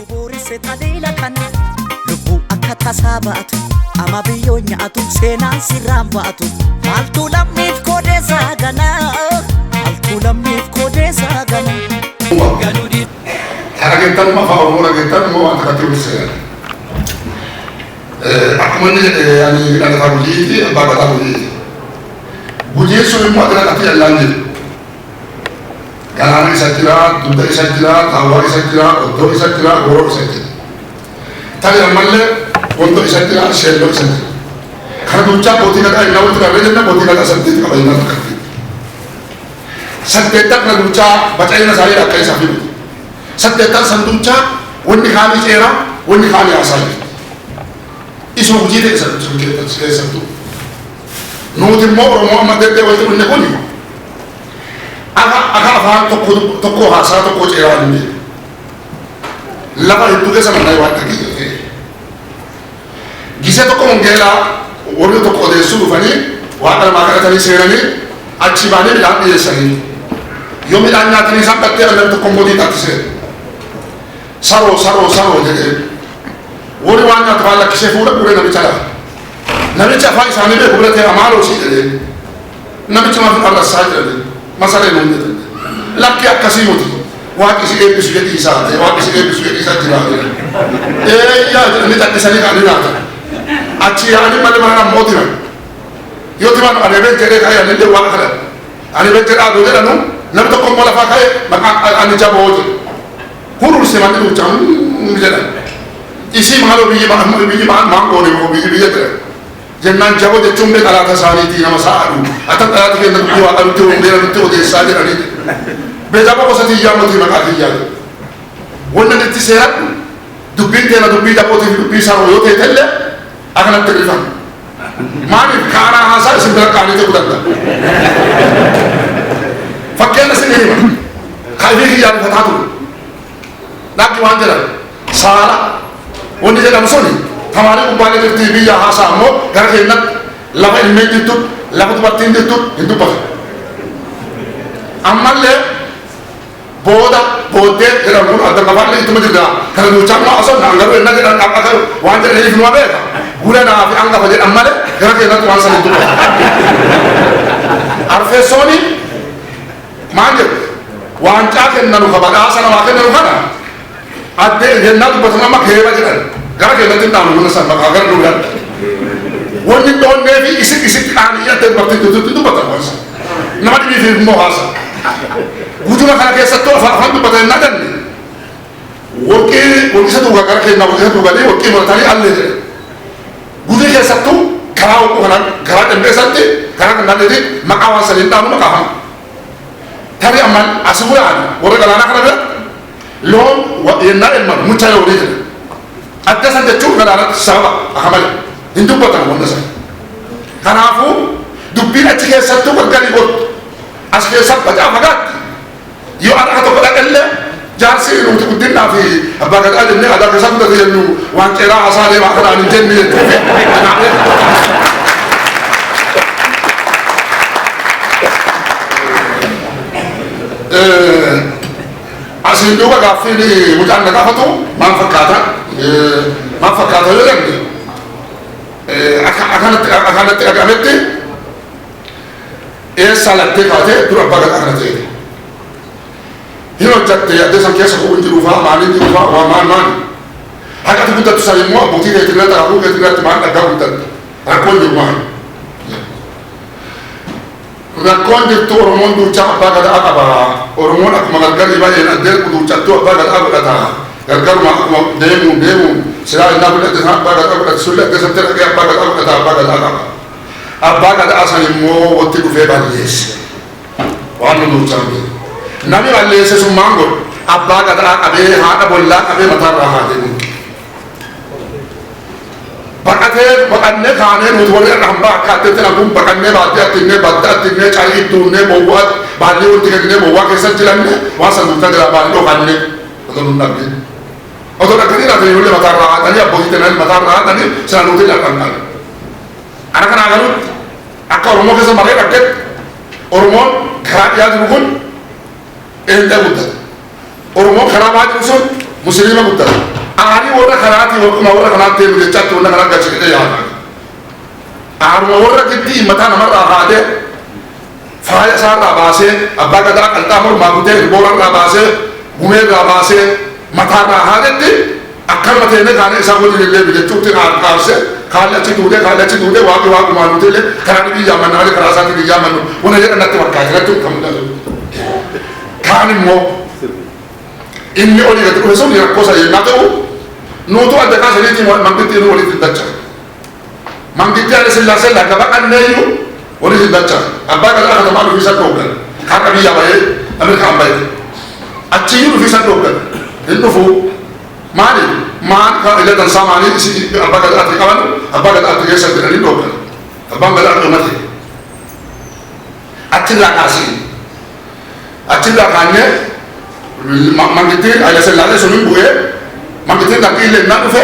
bubuurise taliila kana lubbuu akka tasaa ba'atu ama biyyoo nyaatu seenaan sirraan ba'atu maaltu lammiif koodeessaa ganaa maaltu lammiif koodeessaa ganaa ganuudhi harageettan ma fa'aa umuura geettan moo wanta katuurisee akkuma inni jedhe yani dhalataa gujiiti abbaa gataa gujiiti gujii sun immoo adina dhati yallaan jedhu galaana isa jira dugda isa jira taawwaa isa jira oddoo isa jira goroo isa jira tali ammallee wantoo isa jira sheelloo isa jira kana duuchaa bootii gataa innaa wanti dhabee jenna bootii gataa saddeet qaba innaa takkatti saddeettan kana duuchaa bacayina isaanii akka isaa fi saddeettan san duuchaa wanni kaanii ceeraa wanni kaanii haasaa jirti isuma hojii ta'e keessattuu nuti immoo Oromoo amma deebi'ee walitti dhufne kuni akka afaan tokko haasaa tokko ceeraa hin jiru lafa hedduu keessa mannaa waan dhageeffate gisee tokko mongeelaa warri tokko odeessuu dhufanii waan dhalmaa kadhatanii seenanii achi baanii midhaan dhiyeessanii yoo midhaan nyaatanii isaan qattee annan tokko mootii taattisee saroo jedhee warri waan nyaatu waan lakkisee fuudha guree namicha lafa namicha afaan isaanii beeku bira ta'e amaaloo sii jedhee namicha maaf arrassaa jedhanii masalee nuun jedhanii lakki akkasii muti waaqi si eebbisu jedhii isaa ta'e waaqi si eebbisu jedhii isaa jiraate yaa jedhanii xaqqisanii kaanii nyaatan achi yaa'anii malee mana namooti nan yoo timaan adeemee jedhee ka'ee ani illee waaqa kadhan ani beekte dhaabuu jedhanu namni tokko immoo lafaa ka'ee maqaan ani jaboo jedhu huruurse manni duuchaa jedhan isi maaloo biyyi maangoone moo biyyi jedhan jennaan jaboo jechuun bee dhalaata isaaniitii nama sa'aadhu akka dhalaata keenya dubbii waaqa nutti hongeera nutti odeessaa jedhanii bee jaboo gosa tiyyaa mootii maqaa tiyyaa wanna itti seeradhu dubbiin teena dubbii jabootiif dubbii isaa yoo ta'e illee akkanatti rifan maaliif kaanaa haasaa isin bira qaanii ta'uu danda'a fakkeenya isin hima kaifii kiyyaa rifataa ture dhaqi waan jedhan saala wanni jedhamu suni tamaarii gubbaalee jirti biyya haasaa ammoo gara keenyatti lafa ilmeen jirtu lafa dubartiin jirtu hin dubbatu ammallee booddee jedhamu kun adda lafaallee ittuma jirta kana duuchaa ammoo osoo naan garuu enna jedhan akka waan jedhaniif numa beeka gula naa fi hangafa jedhan malee gara keenyatti waan san hin dubbatu arfeessooni maan jedhu waancaa kennanu ka badhaasa namaa kennanu kana addee jennaa dubbatan amma keeba jedhan gara keenyatti hin dhaanu guna san maqaa gara duudhan wanni dhoonnee fi isitti dhaanii addee dubartiin jirtutti dubbatan wansa nama dhibiif immoo haasa gutuma kana keessattuu afaan dubbatan hin adanne warqii isa duuga gara keenyaa warqisa duuganii warqii maratanii allee jedhe gutii keessattuu karaa warquu kanaan karaa dhandeessatti karaa kannaaneeti maqaa waan saniin dhaanu maqaa hama tarii amman asi bulaan warra galaanaa kana bira loon yennaa ilman muchaa yoo jedhe adda san jechuun galaanatti sababa akamale hin dubbatan wanda san kanaafuu dubbiin achi keessattuu gargari godhu as keessa bacaa fagaatti yoo adaka tokko dhaqallee jaarsi nuti guddinaa fi abbaa gadaa jennee aadaa keessaa fudhate jennu waan ceeraa haasaa deemaa kanaan hin jenne jechuufi asiin duuba gaaffiin mucaan na gaafatu maal fakkaata yoo jenne akkanatti dhagahametti eessaa lattee kaatee dura abbaa gadaa kana ta'e hin hojjatte yaadde san keessa ku'uun jiruufaa maaliin jiruufaa waa maali haqati guddattu san immoo abbootii keetirratti haadhuu keetirratti maal dhaggaa guddatte rakkoon jiru maali rakkoon jirtu Oromoon duuchaa abbaa gadaa qaba Oromoon akkuma gargarii baay'een addee duuchattuu abbaa gadaa godhata gargaruma akkuma deemuun silaa innaa fudhate san abbaa gadaa godhate sulli addee satti dhaqee abbaa gadaa godhata abbaa gadaa qaba abbaa gadaa san immoo watti dhufee balleesse waan nu duuchaa nami balleesse sun maan godhu abbaa gadaa qabee haadha bollaa qabee mataarraa haa deemu baqannee kaanee nuti warri irra hambaa akka addeetti naguun baqannee baaddee attinnee badda attinnee caayii duunnee bowwaa baallee walitti kennee bowwaa keessa jiranne waan san duuta jira baallee dhokannee otoo nun dhabde otoo dhagganii laatanii nulle mataarraa haatanii abbootii tenanii mataarraa haatanii sina nuti dhalqanqan ana kanaa galuutti akka Oromoo keessa maree dhaggetti Oromoon karaa dhiyaa jiru kun eenyee guddata Oromoo karaa baa jiru sun muslima guddaa aari warra kanaati wakkuma warra kanaatti deemu jechaatti wanna kana gachidhee yaada aaruma warra giddii mataa namarraa haadee faaya isaarraa baasee abbaa gadaa qalxaa mormaa kutee irboorarraa baasee gumeerraa baasee mataarraa haadetti akkanuma teene kaane isaa waliin illee bijechuutti qaabse kaalli achi duudee waaqumaa nuti illee karaa ni biyyaa manna malee karaa isaatti biyyaa mannu wana jedhan natti fakkaate natti kan mudatu kaan immoo inni olii gadi dhufe sun rakkoo isa yennaa ta'u nuutu adda kaasaniitiin mangittiin walitti dacha mangitti ala sillaasee laga baqanneeyyu walitti dacha abbaa gadaa katamaa dhufiisan dhooggan haqa biyya bahee Ameerikaan bahee achiyyuu dhufiisan dhooggan hin dhufu maali maan ka ila dansaa maali isi abbaa gadaatti qaban abbaa gadaatti keessa jedhanii dhooggan abbaan gadaa dhumate achirraa kaasee achirraa kaannee mangittiin ala sillaasee suniin bu'ee mangittiin lakkii illee innaa dhufe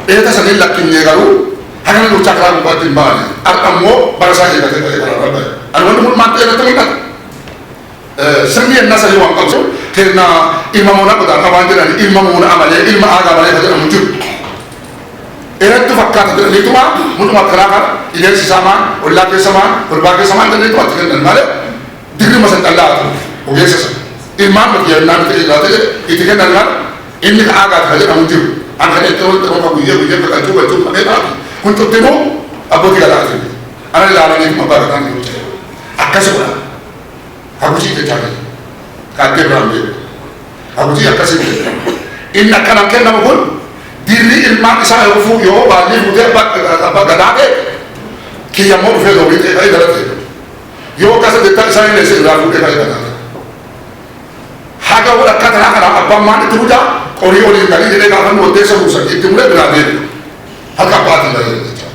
dheeta saniin lakkinyee garuu hagana nuti cakraa gubbaatti hin baane arqammoo barasaa eegatee ta'ee karaa bahe ani wanti kun maatti eegate mul'ata sirni yennaa sadii waan qabsu kenna ilma muuna godhaa waan jedhani ilma muuna amalee ilma aagaa malee ka jedhamu jiru erattu fakkaata jedhaniituma mudhuma karaa kana ileensi isaa maan ollaa keessa maan olbaa keessa maan jedhaniituma itti kennan malee dirri masa callaa atu ogeessa sana ilmaan mati yennaa nuti eegaate itti kennan kan inni ka aagaa ka jedhamu jiru an kan itti walitti roga guyyee ka qalchuu galchuu qabee taatu kun tuttinuu abbootii gadaati ana ilaalanii abbaa gadaan jiru akkasuma haguutii jechaa jiru kaaddee biraan beeku haguutii akkasii inni akkanaan kennamu kun dirri ilmaan isaa yoo baallii fuutee abbaa gadaa ta'e kiyyammoo dhufee zoobii ta'e ka'ee galate yoo akkasa dettaa isaa hin eesse irraa fuutee ka'ee galate haga wal akka tanaa kana abbaan maan itti hujaa qorii oliin galii jedhee gaafa waddeessa buusan itti mulee biraa deebi'u haka abbaatiin galii jecha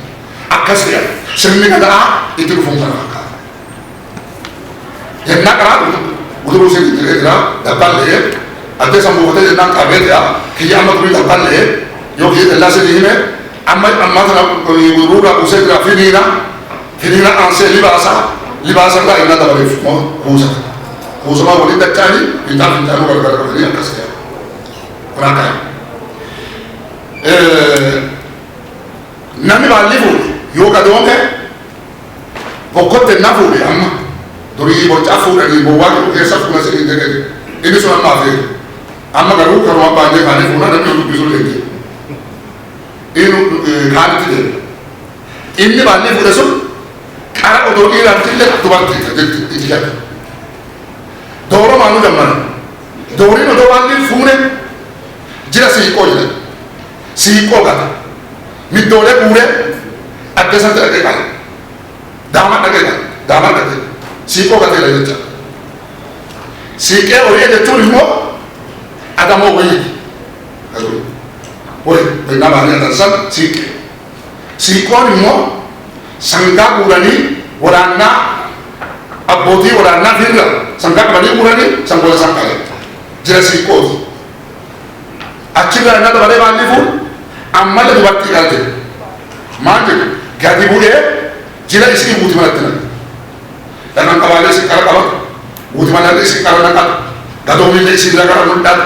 akkas ta'e sirni gadaa itti dhufuun kana fakkaata yennaa karaa utubuu isin itti jira dabbaan le'ee addee san buufatee jennaan qabee ta'a kiyya amma turii dabbaan le'ee yoo kiyya dallaa sirrii hime amma tana ruugaa buusee jira finiina aansee libaasa irraa innaa dabaleef kuusamaa waliin dachaanii fintaanuu gargar qabanii akkas ta'e kun akka namni baallii fuudhe yoo gadoome bokkotte na fuudhe amma durii bocaa fuudhanii bowwaa jiru keessa fuuna sirrii jedhee inni sun amma hafee amma garuu karuma baay'ee kaanii fuuna namni dubbisu leenti inni kaanitti deema inni baallii fuudhe sun qara odoo dhiiraatti illee dubartii itti jala dooro maanuu jammana dooriin odoo baallii fuune jira siiqoo jedhan siiqoo gata middoolee guuree addeessatti dhaqee qala daamaan dhaqee siiqoo gateera jecha siiqee horii jechuun immoo adamoo wayii nabaanii adansan siiqee siiqoon immoo sangaa guuranii waraannaa abbootii waraannaa firra sangaa qabanii guuranii sangoota san qale jira siiqooti achirraa innaa dabalee baallii fuun ammallee dubartii galte maal jedhu gadi bu'ee jila isii guuti manatti naqe dhanan qabaalee isii qara qabatu guuti manatti isii qara naqatu gadoomillee isii bira qara mul'atu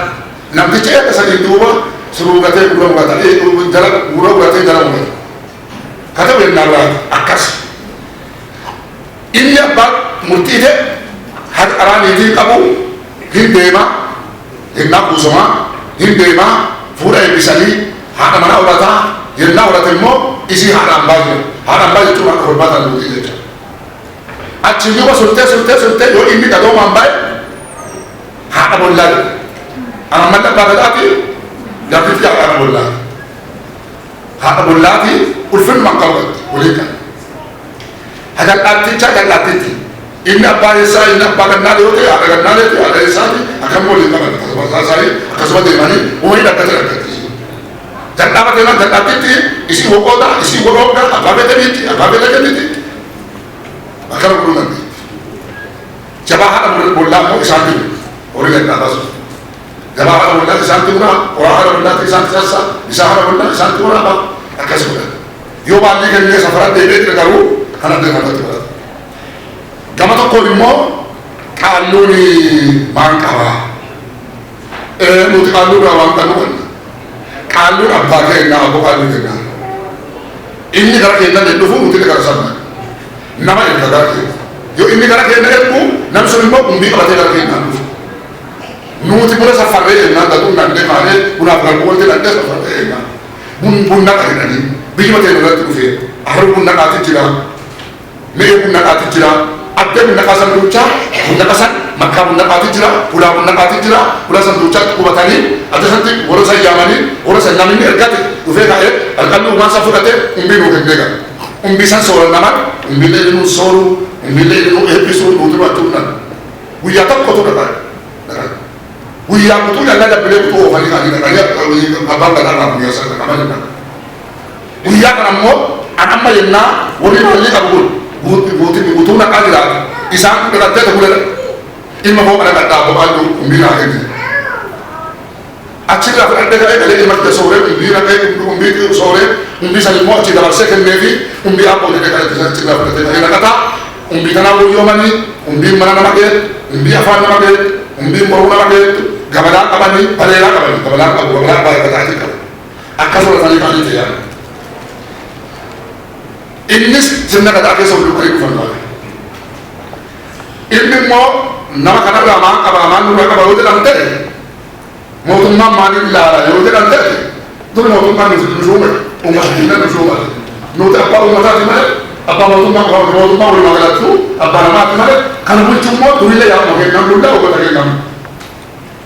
namtichi eega sadiin duuba suruugatee gura mugatee jala gura mugatee jala mugate katabu yennaa biraa akkas inni abbaa murtii ta'e haqa qaraaniitii qabu hin deemaa yennaa kuusamaa hin deemaa fuudha eebbisanii haadha mana horataa yennaa horate immoo isii haadha hambaa jira haadha hambaa jechuun akka hormaataan duutii jecha achi yuba sultee yoo inni gadoomaan bahe haadha bollaa jira anammallee abbaa gadaati gaafitti haadha bollaati ulfinnumaan qabatti waliin kan hajal'aatticha inni abbaa eessaa inni abbaa gannaa yoo ta'e haadha gannaa yoo ta'e haadha eessaati akkam waliin qaban akkasuma deemanii umrii dhaggate jal'aaba deeman jal'aattitti isii woqoota isii godhoogda abbaa beekaniitti akkana gurguran jabaa haadha bollaa immoo isaan jiru horii gannaa baasu jabaa haadha bollaa isaan timura horaa haadha bollaatti isaan sassa isaa haadha bollaa isaan timura ba akkasuma yoo baallii kennee safara deebee jira garuu kan adda kanatti barata gama tokkoon immoo qaalluun maan qabaa nuti qaalluu irraa waan qabnu qaalluun abbaa keenyaa abboo qaalluu kennaa inni gara keenya dhufu nuti gara sana nama erga gara keenya yoo inni gara keenya ergu namni sun immoo umbii qabatee gara keenyaa dhufu nuti buna safarree jennaan datuun dandee maalee bunaaf galbuu wanti dandee safarree jennaan bunna qarinanii biyyuma teenya irratti dhufee harri bunna qaati jira mi'ee bunna qaati jira addee bunna qaasan duuchaa bunna qasan makkaa bunna qaati jira ulaa bunna qaati jira ulaa san duuchaatti qubatanii addasatti warra san yaamanii warra san namni ergate dhufee ka'ee alqalli uumaan san fudhatee umbii nuu kennee gara umbii san sooran naman umbiillee inni sooru umbiillee inni eebbisuu nuti bachuun nan guyyaa tokkotu dhagaa guyyaa kutuu jallaa dabbilee kutuu oofanii kaanii dhaqanii abbaan gadaarraa guyyaa sana dhaqamaa jenna guyyaa kana ammoo an amma yennaa waliin walii qabu kun guutuu naqaa jiraatu isaan dhaqattee ta'uu ilma koo kana gadhaa bo'aa jiru umbii naa kenni achirraa fudhadhee ka'ee galee ilma kee sooree umbii naqee umbii sooree umbii san immoo achi dabarsee kennee fi umbii abboo jedhee kadhate san achirraa fudhatee ka'ee naqataa umbii kanaa wayyoomanii umbii mana nama ga'e umbii afaan nama ga'e umbii moruu nama ga'e gabadaa qabanii bareedaa qabanii gabadaa qabu gabadaa baay'ataatii qabu akkasuma sanii kaanii ta'e innis sirna gadaa keessa waliin kan dhufan ilmi immoo nama kanarraa maan qabaa maan nurraa qaba yoo jedhan ta'e mootummaan maaliif ilaala yoo jedhan ta'e duri mootummaan nu shuume uummata diina nu shuume nuti abbaa uummataati malee abbaa mootummaa walumaa galatti abbaa namaati malee kan bulchu immoo durillee yaa'uma kennan hundaa obbata kennamu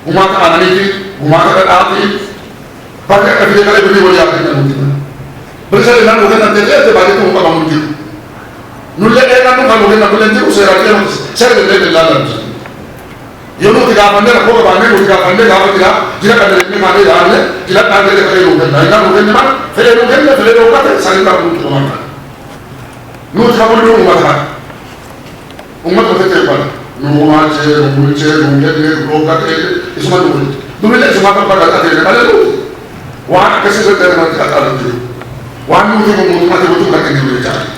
uummata aananiiti uummata dhadhaati bakka dhafee kalee birii walii yaa kennan nuti Berisa dengan mungkin nanti dia terbalik tu muka bangun jiru. Nulle enak tu kalau mungkin nanti jiru saya rakyat saya berdiri dalam. Yang nu tiga pandai aku ke pandai, nu tiga pandai kalau tidak jika ada ini pandai jalan jika ada dia kerja mungkin. Nah, mungkin mana? Kerja mungkin saya tak mungkin kemana. Nu tiga pandai nu mana? Umat kita cepat. Nu macam mungkin rokat itu semua tu. Dulu ni semua tempat ada ada tu. Wah kasih saya dengan kata tu. Wanu tu mati betul kan ini berjalan.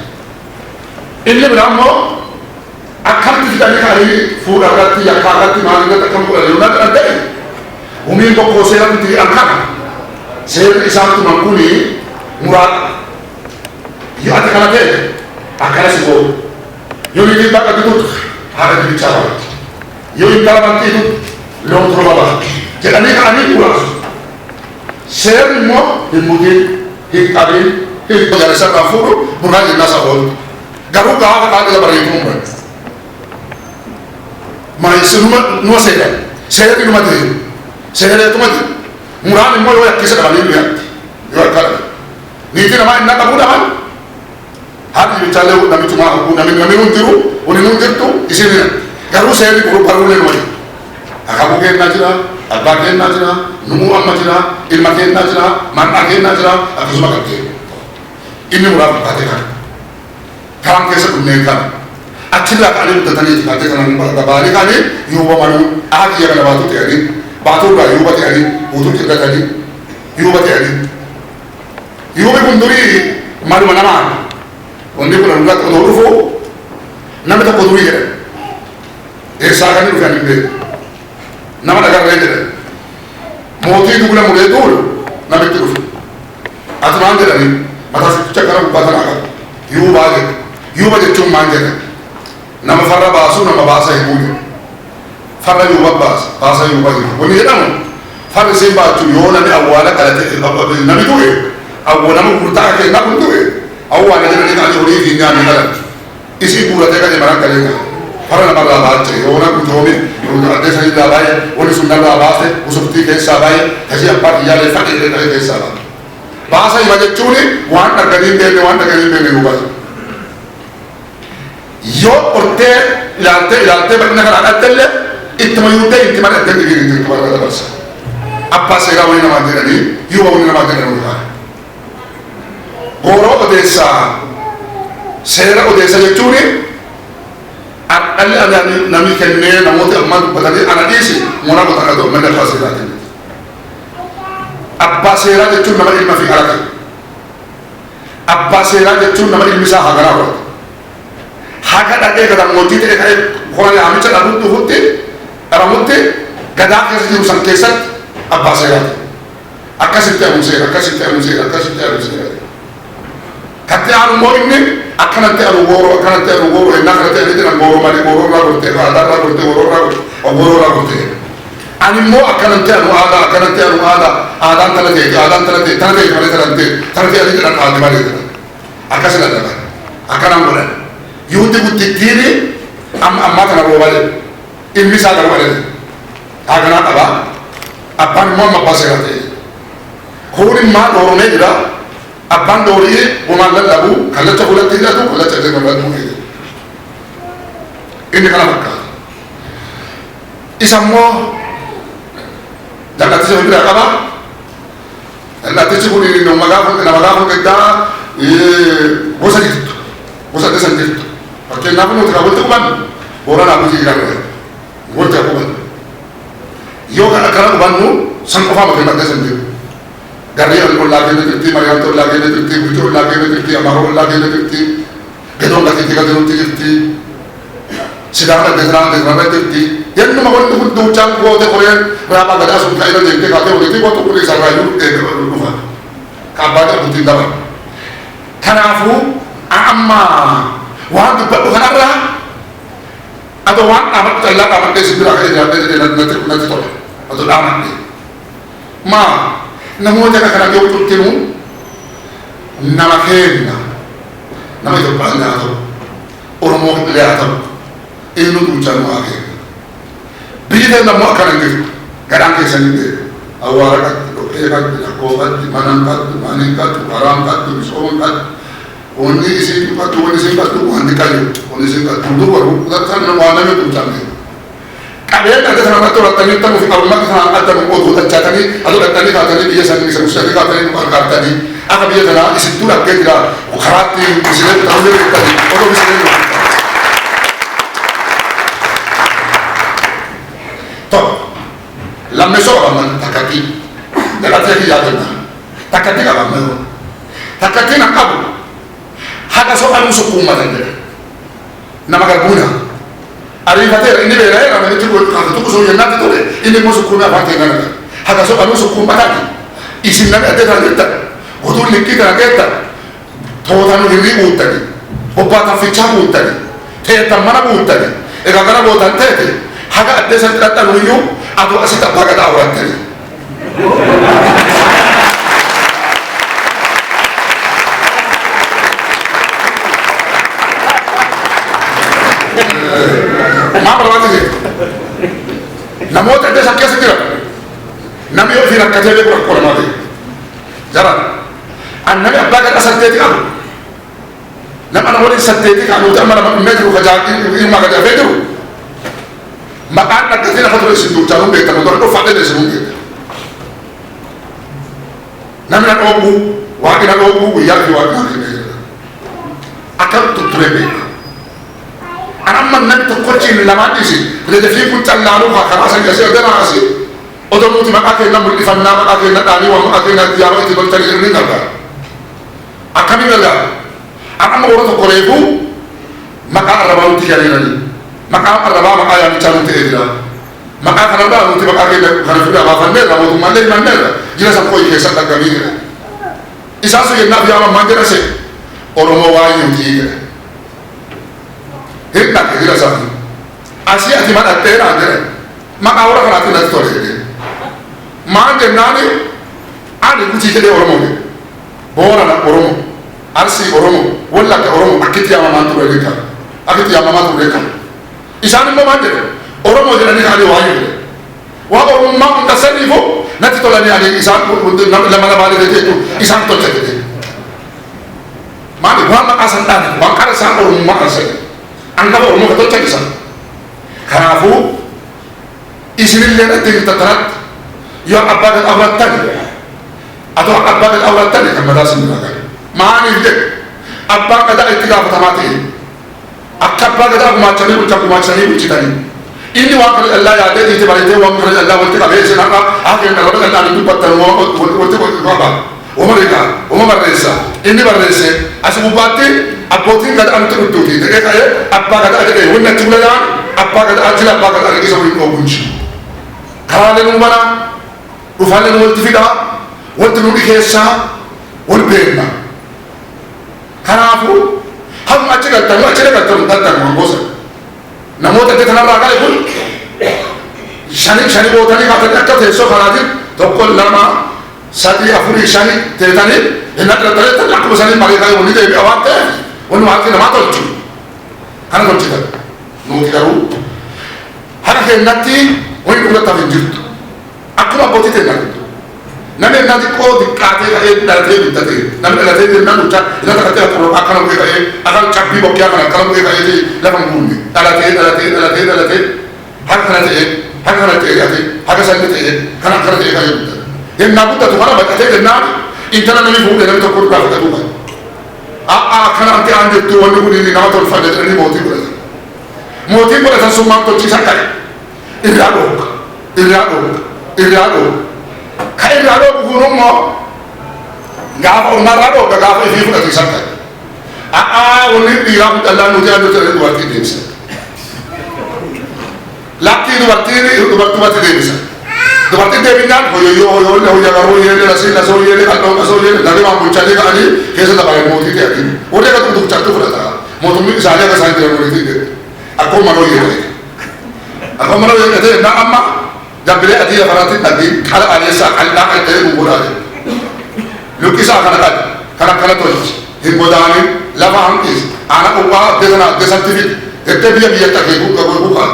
Ini berapa? Akan kita kali fura berarti yang kagak mana kita kamu kalau nak ada. Umi untuk koseran di angkat. Saya isam tu mangkuni murad. Ya ada kalau dia akan sebut. Yo ini tak ada tu ada bicara. Yo ini kalau nanti itu long terbawa. Jadi ini pulas. Saya mau dimudin hikari hikari saya furu bukan jelas awal garu kau kata dia berikum mai semua nuan saya di rumah dia saya itu mati murah ni mau yang kisah kali ni ya kan ni tu nama nak kamu dah hari bicara nami cuma aku nami untiru untir tu isi ni garu saya di guru baru ni rumah akamu ke najira abba ke najira numu amma jira ilma ke najira manna ke najira aku semua kerja ini murah perhatikan kawan kesal dunia acila kali itu tadi kita kan balik kali yuba manu ahli yang ada batu tiada batu dah yuba tiada utur kita tadi yuba tiada yuba pun duri malu mana undi pun enggak tahu rufu nama tak duri ya sekarang ini bukan ini nama negara lain Moti itu guna mulai dulu, nabi terus. Aturan dia ni, mata cakap bahasa nak. Yuba cuma manja. Nama Farah basu, nama bahasa ibu. Farah Yuba bahasa Yuba itu. Buni kita Farah sebab tu Yona ni awalnya kalau nabi tu awal nama kurta ke nabi tu awalnya dia ni kalau orang ini ni kan. Isi pura dia kan orang kaya. Farah nama lah baca. Yona kujomi. ada saya dah bayar, orang Sunda dah bahasa, usupti kesa bayar, kasih apa dia le fakir le kesa bayar. Bahasa ini macam curi, wan tak kali ni ubah. Yo orte, lante berna kalau ada tele, itu mana tele itu kepada bahasa. Apa saya kau ini nama dia ni, you kau ini nama dia ni ubah. Goro desa, saya desa je curi. Ali ada nami kene namote amal patadi anadisi mona kota kado mana fasilitas ini. Apa sera jecun nama ilmu fi harak. Apa sera jecun nama ilmu sah hagara orang. Hagar ada kadang moti te kaya orang yang ambil cakap tu huti, orang huti kadang kerja urusan kesat apa sera. akkasitti aruuseera akkasitti aruuseera akkasitti aruuseera katti aru moo inni akkanatti aru gooroo ennaa kanatti aditti nan gooroo malee gooroo irraa gortee aadaa irraa gortee gooroo irraa gortee ani immoo akkanatti anu aadaan tana ta'e tana ta'e ani jedhan aalli malee jedhan akkasi dadhaban akkanaan godhan yuuti guddittiini ammaa kana roobale ilmi isaa garuu haganaa qabaa abbaan immoo amma abbaa seera ta'e kun immaa dhooromee jira abbaan dhoorii homaan lallabu kallacha fuulatti hidhatu kallacha illee bal'aduu inni kana fakkaata isa immoo jal'atticha bira qaba jal'attichi kun nama gaafa guddaa gosa jirtu gosa desan jirtu fakkeenyaaf nuti kan walitti qubannu booranaa hojii jiran walitti qubannu yoo kana qubannu san qofaa bakka hin desan jiru garee ollaa keenya jirti mariyaamta ollaa keenya jirti bulchoo ollaa keenya jirti amaaroo ollaa keenya jirti gadoon gatiitti gadoonti jirti sidaara deesnaa jirti yennuma wanti hunduu caan goote koreen raabaa gadaa sun ka'ina jettee kaatee walitti gootu kun isarraayyuu dhufa kaabbaa qabduutiin daban kanaafuu amma waan dubbadhu kanarraa atau waan amat callaa dhaamadhee si biraa ka'ee nyaadhee natti tola atau dhaamadhee maa namoota kana yoo turtinu nama kenna nama Itoophiyaan haa ta'u Oromoo illee haa ta'u eenyu duuchaan waa kenna biyyi ta'e nammoo akkana hin jirtu gadhaan keessan hin ta'e awwaara qatti dhoqqee qatti lakkoo qatti manan qatti maanii qatti waraan qatti misooman qatti wanni isin qatti wanni isin qatti wanti qayyoo wanni isin qatti hunduu waruu kan waa namni duuchaan ta'e qabeen adda sana irratti horatanii ta'uu fi qabummatti sanaan adda nu otuu dachatanii aduu dhaqanii kaatanii biyya isaanii isa gussatanii kaatanii nu qarqaartanii akka biyya sanaa isittuu dhaggee jira karaatti misilee ta'uu beektanii odoo misilee tokko lammeessoo qabaman takkattii dhalatee fi yaadanna takkattii qabaman takkattiin an qabu haqa soqanuu sukkuummatan jedhe nama garbuuna ariifateera inni beela'eera namichi tokko soo jennaatti tole inni immoo sukkuumee afaan keenyaan haqa soqanuu sukkuummataati isin namni addee tana jettan oduun liqqii tana geettan tootan hirrii guuttani bobbaatan fichaa guuttani teettan mana guuttani egaa gara bootan teete haga addee san xaxxanuyyuu aduu asitti abbaa gadaa awwattani maa barbaachise namoota addee san keessa jiran namni ofii rakkatee beeku rakkoo namaa ta'e jaran annami abbaa gadaa saddeeti qabu nama waliin saddeeti qabuuti amma nama dhimmee jiru kajaajii ilmaa gadaa jiru maqaan dhaggatee lafa ture isin duuchaan hun beektamu dura dhufaadhee isin hun beekta namni na dhoobuu waaqni na dhoobuu guyyaa fi waaqni na kennee jira akka tutturee beeka an amma namni tokkochiin lamaan dhisi redefii kun callaanuu haa karaa san gasee odanaa asii odoo nuti maqaa keenya mul'ifannaa maqaa keenya dhaanii waan maqaa keenya yaama itti tolchanii irri gargaara akkamii gargaara an amma warra tokko reefuu maqaa arrabaa nuti hiriiranii maqaa arrabaa maqaa yaamichaa nuti eedira maqaa kanarraa nuti maqaa keenya kana fuudhaa baafanneerra mootummaallee himanneerra jira san qoyi keessan dhaggamii jira isaan sun yennaaf yaama maan jedha se Oromoo waa'ee nuti jedha hin dhaqe jira isaanii asii ati madhattee naan jedhe maqaa warra kanaatti natti tole jedhee maan jennaani ani gutii jedhee Oromoo jedhe Boorana Oromoo Arsii Oromoo Wallagga Oromoo akkitti yaamamaan ture beekan akkitti yaamamaa ture beekan isaan immoo maan jedhe Oromoo jedhanii kaanii waayee jedhe waa Oromummaa hunda saniifu natti tolanii ani isaan lama lamaan jedheetu isaan tolcha jedhe maali waan maqaa san dhaane waan qara isaan Oromummaa arsanii annabi Oromoo ka tolcha isaan kanaafuu isinillee natti hirtattanatti yoo abbaa gad awwattani atoo abbaa gad awwattani kan mataa sin biraa gahe maaniif jedhe abbaa gadaa itti gaafatamaa ta'e akka abbaa gadaa gumaachanii bulchitanii inni waan kana callaa yaadee dhiite bareetee waan kana callaa walitti qabee isin har'a haakeen dhaloota callaa ni dubbattan walitti qaba oma beekaa oma barreessa inni barreesse as gubbaatti abbootiin gadaa nuti dhudduuti ta'ee ka'ee abbaa gadaa jedhee wanni achi bula yaan abbaa gadaa achila abbaa gadaa dhaggeessa waliin dhoobunchi karaalee nu banaa dhufaalee nu walitti fidaa wanti nuti keessaa wal beekna. Kanaafuu hamma achi galtan gosa namoota itti kanarraa ka'e kun shani bootanii kaatanii akka teessoo kanaatiin tokko lama sadii afurii shani teetanii inni adda akkuma sanii malee ka'e wanni deebi'a waan ta'eef wanni waaqni namaa tolchu kana tolchitan nuti garuu hana keenyatti wanni dhugattaaf hin jirtu akkuma abbootii teennaa namni innaa xiqqoo xiqqaatee ka'ee dhalatee bittatee namni dhalatee jennaan nuti inni takatee akkana bu'ee ka'ee akka cabbii bokkaa kana akkana bu'ee ka'ee lafa hin guunne dhalatee haka kana ta'ee haka kana ta'ee haka sanni ta'ee kana akkana ta'ee ka'ee bittate yennaa guddatu kana baqatee jennaan intala namni fuudhee namni tokko dhugaa fudhatu kan kana anti aan jettu wanni kun nama tolfate jedhanii mootii godhatan sun maal tolchiisan ka'e irraa dhooqa ka irraa dhooqu kun immoo gaafa umarraa dhooqa gaafa ifii fudhatiisan ka'e wanni dhiiraa kun dhallaan nuti aan nuti dubartii deebisan lakkii dubartumatti deebisan dubartiin deebinaan hoyyagaruu yeele lasoo yeele qal'oo qasoo yeele namni waan bulchanii ka'anii keessa dabalee mootii ta'anii warri akka dubbachattu fudhata mootummaan isaanii akka isaan jiran walitti jedhe akkuma manoo yeele naa amma dabbilee adii lafaraatti dhagii qala aleessaa qal'aa kan ta'e gugudhaa jedhe lukkisaa kana tolchi hin godaanin lafa hanqis ana qophaa adde sanatti fidi jettee biyya takee guukaa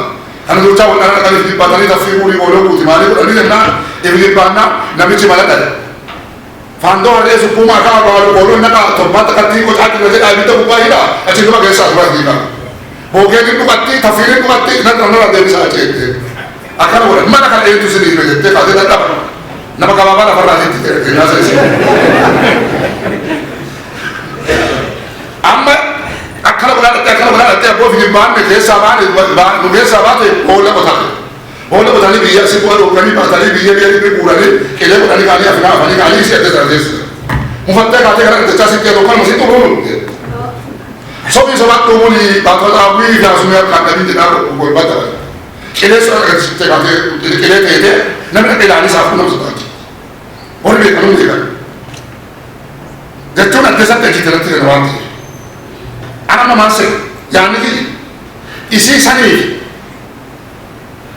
kan lucha wannan kan di batani da fi muri bolo kuti mali ko ni na evli banna namichi mala dal fando ade su kuma ka bolo na ka to bat ka ti ko ati ne da bi to ko ida achi ko ga sa ba di ka boge ni ko ati tafsir ko ati na na de sa che akara wala mana ka e tu se ni ne te ka de da na ba ka ba na farra ti te na se amma akkana godhadhatte abboo fi baanne keessaa baane nu keessaa baate boolla qotanii biyya si bu'a dhokkanii baatanii biyya guuranii qilee godhanii kaanii afinaa afanii kaanii si adda sardeessisa mufattee kaatee kana gudachaa siqqee tokko nama si xumuun sobii sobaat dhumuni baatota abbii jaasumee kan dhabii jedhaa golbata qilee so'a agarsiiftee kaatee qilee teetee namni dhaqee ilaalii isaaf nama sodaati warri beekamu beekan jechuun adda isaatti achiitirratti kana waan ta'eef ana mamase yani ki isi sani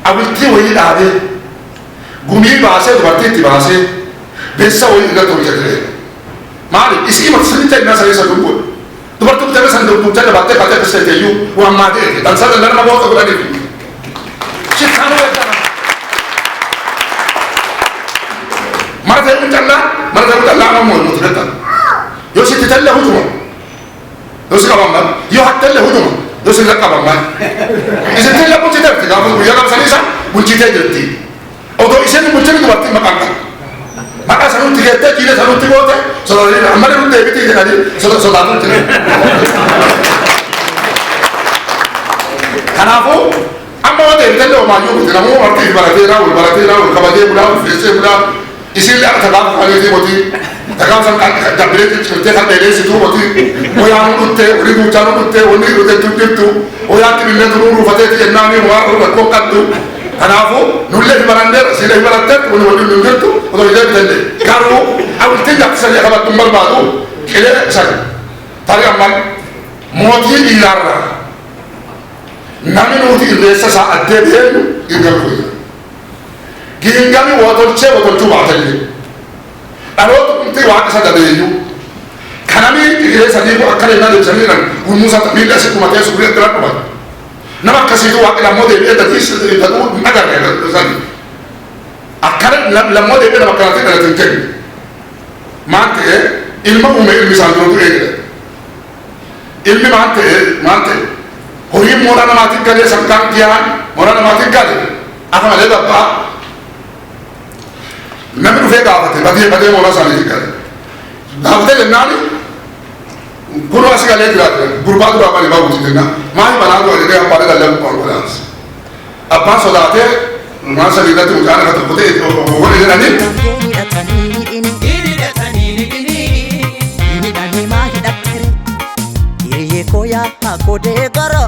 abulti wayi daabe gumi baase dubartii baase bessa wayi ila to jadre mali isi maksani ta ina sai sa dungo dubartii ta san dungo ta baate baate se te yu wa made dan sa dan ma bota gudani ci kanu ta marate utalla ma mo mutata yo si titalla hutuma dosi kabamban yo hatta le huduma dosi la kabamban isente la bunti terti ga bu yaga sanisa bunti te jetti odo iseni bunti ni dubarti makanga maka sanu tigete kile sanu tigote so la amare runde biti jadi so da tunte kanafu amma wade telle o mayu kuti namu arti baratera kabade bula fese bula isil la tagam khali ti moti tagam san dabire ti chute kan dele si tu moti o ya nutte uri du chanu nutte oni rutte tu o ya ti bille duru fate ti nani wa ko kaddu kanafu nulle di barander sile barander oni wadi nungetu o do ile telle garu awul ti dak sa ya kabat tumbal badu kele sa tari amal moti ilarra nami nuti ilesa sa adde benu ingal ko gingami wotolche wotolchu baatali alot kunti waaka sada deyu kanami ile sadi ko akale na de jamiran umusa tamila se kuma tesu kule tra kuma nama kasidu waaka la mode be da tis da ko agar ne sadi akale la mode be da makarate da tinke mante ilma ume ilmi sandro to ege ilmi mante hoyi morana mati kale sankan kiyan morana mati kale aka le da ba namni dhufee gaafate badee mooraa isaanii jikkate gaafatee jennaani kun asi galee jiraate gurbaa duraa bani bahu jitenna maali banaa dura jedhee abbaan galee qorqodaansi abbaan sodaatee maan sadii irratti mucaan akka tokkotee wali jedhanii Hiriye koya kodee gara